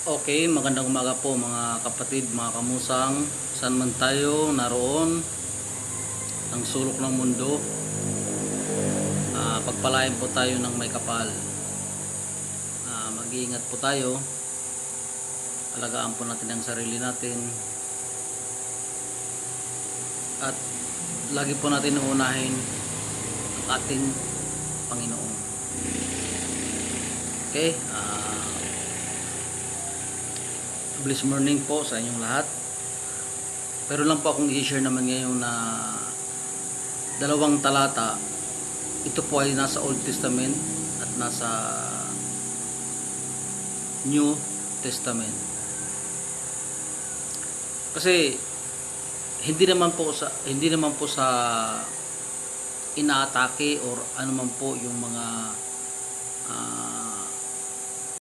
Okay, magandang umaga po mga kapatid, mga kamusang. Saan man tayo naroon, ang sulok ng mundo. Pagpalain po tayo ng may kapal. Mag-iingat po tayo. Alagaan po natin ang sarili natin. At lagi po natin uunahin ang ating Panginoon. Okay, blessed morning po sa inyong lahat. Pero lang po akong i-share naman ngayon na dalawang talata. Ito po ay nasa Old Testament at nasa New Testament. Kasi hindi naman po sa inaatake or ano man po yung mga